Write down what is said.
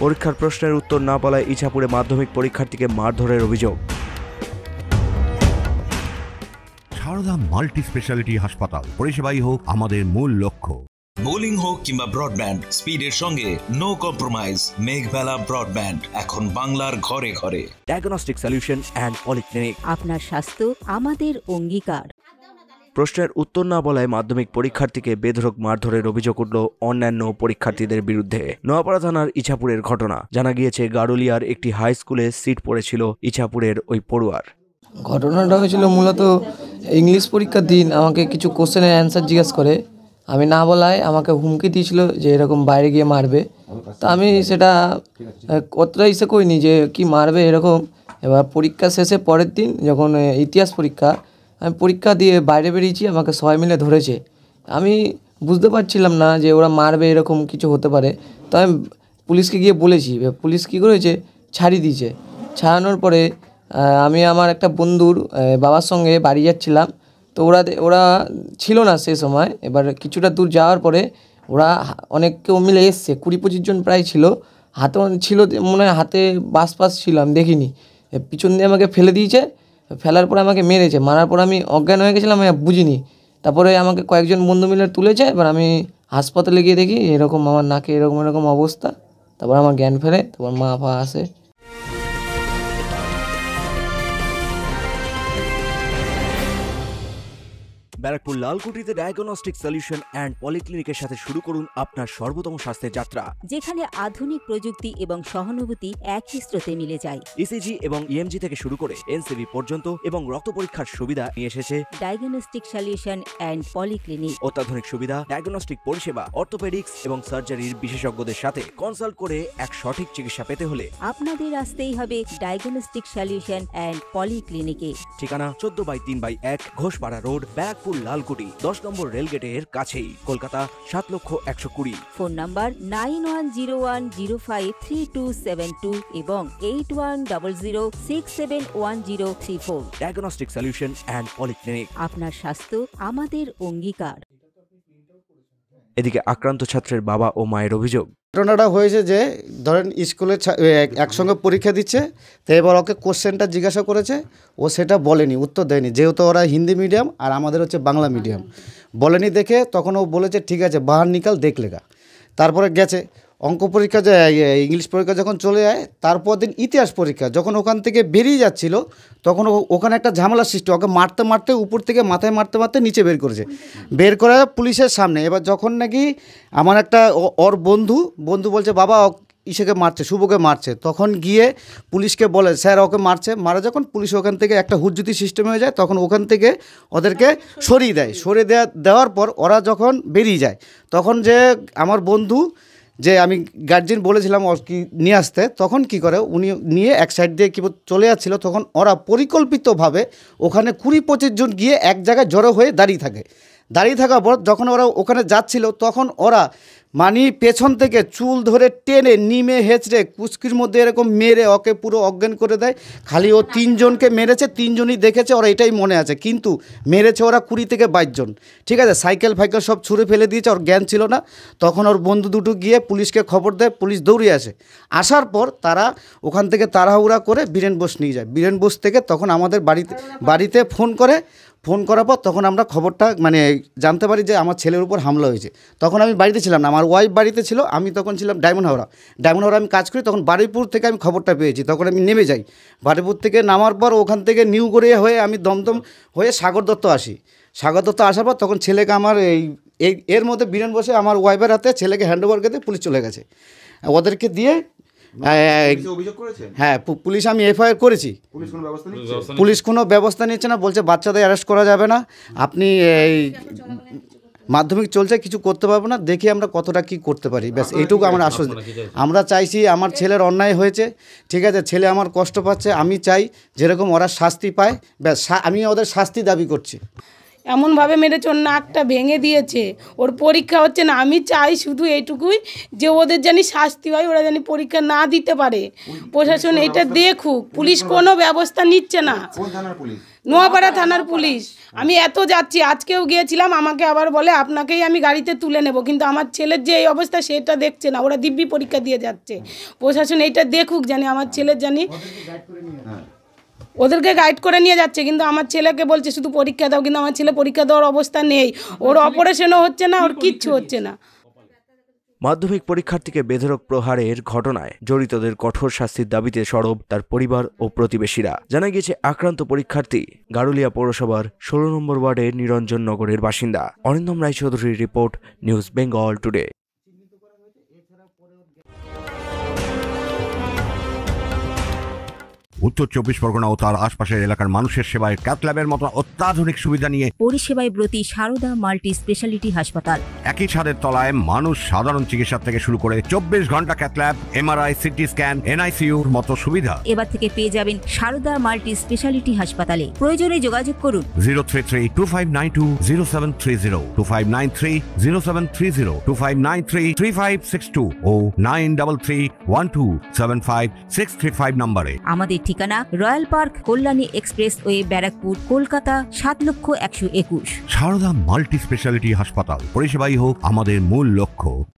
পরীক্ষার প্রশ্নের উত্তর না বলায় ইছাপুরে মাধ্যমিক পরীক্ষার্থীকে মারধরের অভিযোগ। সারদা মাল্টি স্পেশালিটি হাসপাতাল, পরিষেবাই হোক আমাদের মূল লক্ষ্য। বোলিং হোক কিংবা ব্রডব্যান্ড, স্পিডের সঙ্গে নো কম্প্রোমাইজ। মেঘবেলা ব্রডব্যান্ড এখন বাংলার ঘরে ঘরে। ডায়াগনস্টিক সলিউশন অ্যান্ড পলিক্লিনিক, আপনার স্বাস্থ্য আমাদের অঙ্গীকার। প্রশ্নের উত্তর না বলায় মাধ্যমিক পরীক্ষার্থীকে বেধড়ক মারধরের অভিযোগ উঠল অন্যান্য পরীক্ষার্থীদের বিরুদ্ধে। নোয়াপাড়া থানার ইছাপুরের ঘটনা। জানা গিয়েছে, গারুলিয়ার একটি হাই স্কুলে সিট পড়েছিল ইছাপুরের ওই পড়ুয়ার। ঘটনাটা হয়েছিল মূলত ইংলিশ পরীক্ষার দিন আমাকে কিছু কোশ্চেনের অ্যান্সার জিজ্ঞাসা করে, আমি না বলায় আমাকে হুমকি দিয়েছিল যে এরকম বাইরে গিয়ে মারবে। তা আমি সেটা কতটা ইসে করিনি যে কি মারবে এরকম। এবার পরীক্ষা শেষে পরের দিন যখন ইতিহাস পরীক্ষা, আমি পরীক্ষা দিয়ে বাইরে বেরিয়েছি, আমাকে সবাই মিলে ধরেছে। আমি বুঝতে পারছিলাম না যে ওরা মারবে, এরকম কিছু হতে পারে। তো আমি পুলিশকে গিয়ে বলেছি, পুলিশ কী করেছে, ছাড়িয়ে দিয়েছে। ছাড়ানোর পরে আমি আমার একটা বন্ধুর বাবার সঙ্গে বাড়ি যাচ্ছিলাম। তো ওরা ছিল না সে সময়। এবার কিছুটা দূর যাওয়ার পরে ওরা অনেকেও মিলে এসছে, 20-25 জন প্রায় ছিল। হাতে ছিল মনে হয়, হাতে বাস ছিল, আমি দেখিনি। পিছন দিয়ে আমাকে ফেলে দিয়েছে, ফেলার পরে আমাকে মেরেছে। মারার পর আমি অজ্ঞান হয়ে গেছিলাম, আমি বুঝিনি। তারপরে আমাকে কয়েকজন বন্ধু মিলে তুলেছে। এবার আমি হাসপাতালে গিয়ে দেখি এরকম আমার নাকে এরকম অবস্থা। তারপর আমার জ্ঞান ফেরে, তারপর মা আসে। ব্যারাকপুর লালকুটিতে ডায়াগনস্টিক সলিউশন অ্যান্ড পলিক্লিনিকের সাথে শুরু করুন আপনার সর্বোত্তম স্বাস্থ্যের যাত্রা, যেখানে আধুনিক প্রযুক্তি এবং সহানুভূতি একই স্রোতে মিলে যায়। ইসিজি এবং ইএমজি থেকে শুরু করে এনসিবি পর্যন্ত এবং রক্ত পরীক্ষার সুবিধা নিয়ে এসেছে ডায়াগনস্টিক সলিউশন অ্যান্ড পলিক্লিনিক। অত্যাধুনিক সুবিধা, ডায়াগনস্টিক পরিষেবা, অর্থোপেডিক্স এবং সার্জারির বিশেষজ্ঞদের সাথে কনসাল্ট করে এক সঠিক চিকিৎসা পেতে হলে আপনাদের আসতেই হবে ডায়াগনস্টিক সলিউশন অ্যান্ড পলিক্লিনিকে। ঠিকানা 14/3/1 ঘোষপাড়া রোড, ব্যারাকপুর লালকুটি, 10 নম্বর রেলগেটের কাছেই, কলকাতা 7,120,000। ফোন নাম্বার 9101053272 এবং 8100671034। ডায়াগনস্টিক সলিউশন অ্যান্ড পলিক্লিনিক, আপনার স্বাস্থ্য আমাদের অঙ্গীকার। এদিকে আক্রান্ত ছাত্রের বাবা ও মায়ের অভিযোগ, ঘটনাটা হয়েছে যে ধরেন স্কুলে একসঙ্গে পরীক্ষা দিচ্ছে, তো এবার ওকে কোশ্চেনটা জিজ্ঞাসা করেছে, ও সেটা বলেনি, উত্তর দেয়নি। যেহেতু ওরা হিন্দি মিডিয়াম আর আমাদের হচ্ছে বাংলা মিডিয়াম, বলেনি দেখে তখন ও বলেছে ঠিক আছে বাহার নিকাল দেখ লেগা। তারপরে গেছে অঙ্ক পরীক্ষা, ইংলিশ পরীক্ষা যখন চলে যায়, তারপর দিন ইতিহাস পরীক্ষা যখন ওখান থেকে বেরিয়ে যাচ্ছিল, তখন ওখানে একটা ঝামেলার সৃষ্টি, ওকে মারতে মারতে উপর থেকে মাথায় মারতে মারতে নিচে বের করেছে, বের করে পুলিশের সামনে। এবার যখন নাকি আমার একটা ওর বন্ধু বলছে বাবা ইসেকে মারছে, শুভকে মারছে, তখন গিয়ে পুলিশকে বলে স্যার ওকে মারছে। মারা যখন পুলিশ ওখান থেকে একটা হুজ্জুতি সিস্টেম হয়ে যায়, তখন ওখান থেকে ওদেরকে সরিয়ে দেওয়ার পর ওরা যখন বেরিয়ে যায়, তখন যে আমার বন্ধু যে আমি গার্জেন বলেছিলাম কি নিয়ে আসতে, তখন কি করে উনি নিয়ে এক সাইড দিয়ে কি চলে যাচ্ছিল, তখন ওরা পরিকল্পিতভাবে ওখানে 20-25 জন গিয়ে এক জায়গায় জড়ো হয়ে দাঁড়িয়ে থাকার পর যখন ওরা ওখানে যাচ্ছিল, তখন ওরা পেছন থেকে চুল ধরে টেনে নিমে হেঁচড়ে কুচকির মধ্যে এরকম মেরে ওকে পুরো অজ্ঞান করে দেয়। খালি ও 3 জনকে মেরেছে, 3 জনই দেখেছে, ওরা এটাই মনে আছে, কিন্তু মেরেছে ওরা 20-22 জন। ঠিক আছে, সাইকেল সব ছুঁড়ে ফেলে দিয়েছে, ওর জ্ঞান ছিল না। তখন ওর বন্ধু দুটো গিয়ে পুলিশকে খবর দেয়, পুলিশ দৌড়িয়ে আসে। আসার পর তারা ওখান থেকে তাড়াহুড়া করে বীরেন বোস নিয়ে যায়। বীরেন বোস থেকে তখন আমাদের বাড়িতে ফোন করার পর তখন আমরা খবরটা জানতে পারি যে আমার ছেলের উপর হামলা হয়েছে। তখন আমি বাড়িতে ছিলাম না, আমার ওয়াইফ বাড়িতে ছিল, আমি তখন ছিলাম ডায়মন্ড হাওড়া আমি কাজ করি। তখন বারুইপুর থেকে আমি খবরটা পেয়েছি, তখন আমি নেমে যাই। বারুইপুর থেকে নামার পর ওখান থেকে নিউ গড়িয়া হয়ে আমি দমদম হয়ে সাগর দত্ত আসি। সাগর দত্ত আসার পর তখন ছেলেকে আমার এর মধ্যে বীরেন বসে আমার ওয়াইফের হাতে ছেলেকে হ্যান্ডওভার করে পুলিশ চলে গেছে। ওদেরকে দিয়ে হ্যাঁ পুলিশ আমি এফআইআর করেছি, পুলিশ কোনো ব্যবস্থা নিচ্ছে না, বলছে বাচ্চাদের অ্যারেস্ট করা যাবে না, আপনি এই মাধ্যমিক চলছে কিছু করতে পারবো না, দেখি আমরা কতটা কি করতে পারি, ব্যাস এইটুকু আমরা আশ্বাস। আমরা চাইছি, আমার ছেলের অন্যায় হয়েছে, ঠিক আছে, ছেলে আমার কষ্ট পাচ্ছে, আমি চাই যেরকম ওরা শাস্তি পায়, ব্যাস আমি ওদের শাস্তি দাবি করছি। এমনভাবে মেরেছে, ওর নাকটা ভেঙে দিয়েছে, ওর পরীক্ষা হচ্ছে না। আমি চাই শুধু এইটুকুই যে ওদের জানি শাস্তি হয়, ওরা জানি পরীক্ষা না দিতে পারে। প্রশাসন এটা দেখুক, পুলিশ কোনো ব্যবস্থা নিচ্ছে না। নোয়াপাড়া থানার পুলিশ। আমি এত যাচ্ছি, আজকেও গিয়েছিলাম, আমাকে আবার বলে আপনাকেই আমি গাড়িতে তুলে নেব, কিন্তু আমার ছেলের যে এই অবস্থা সেটা দেখছে না, ওরা দিব্যি পরীক্ষা দিয়ে যাচ্ছে। প্রশাসন এইটা দেখুক, জানি আমার ছেলের জানি ওদেরকে গাইড করে নিয়ে যাচ্ছে, কিন্তু আমার ছেলেকে বলছে শুধু পরীক্ষা দাও, কিন্তু আমার ছেলে পরীক্ষা দেওয়ার অবস্থা নেই, ওর অপারেশনও হচ্ছে না, ওর কিচ্ছু হচ্ছে না। মাধ্যমিক পরীক্ষার্থীকে বেধড়ক প্রহারের ঘটনায় জড়িতদের কঠোর শাস্তির দাবিতে সরব তার পরিবার ও প্রতিবেশীরা। জানা গিয়েছে আক্রান্ত পরীক্ষার্থী গারুলিয়া পৌরসভার 16 নম্বর ওয়ার্ডের নিরঞ্জন নগরের বাসিন্দা। অরিন্দম রায়চৌধুরীর রিপোর্ট, নিউজ বেঙ্গল টুডে। উত্তর 24 পরগনা ও তার আশপাশের এলাকার মানুষের সেবায় ক্যাথ ল্যাবের মতো অত্যাধুনিক সুবিধা নিয়ে পরিষেবায় ব্রতী সারদা মাল্টি স্পেশালিটি হাসপাতাল। একই ছাদের তলায় মানুষ সাধারণ চিকিৎসা থেকে শুরু করে 24 ঘন্টা cath lab, MRI, CT scan, এনআইসিইউর মতো সুবিধা এবার থেকে পেয়ে যাবেন সারদা মাল্টি স্পেশালিটি হাসপাতালে। প্রয়োজনে যোগাযোগ করুন 033-2592-0730, 2593-0730, 2593-3562 ও 9331275635 নম্বরে। আমাদের ঠিকানা royal park, Kalyani expressway, Barrackpore, Kolkata 7,121,000। Sarada multi speciality হাসপাতাল, পরিষেবাই হোক আমাদের মূল লক্ষ্য।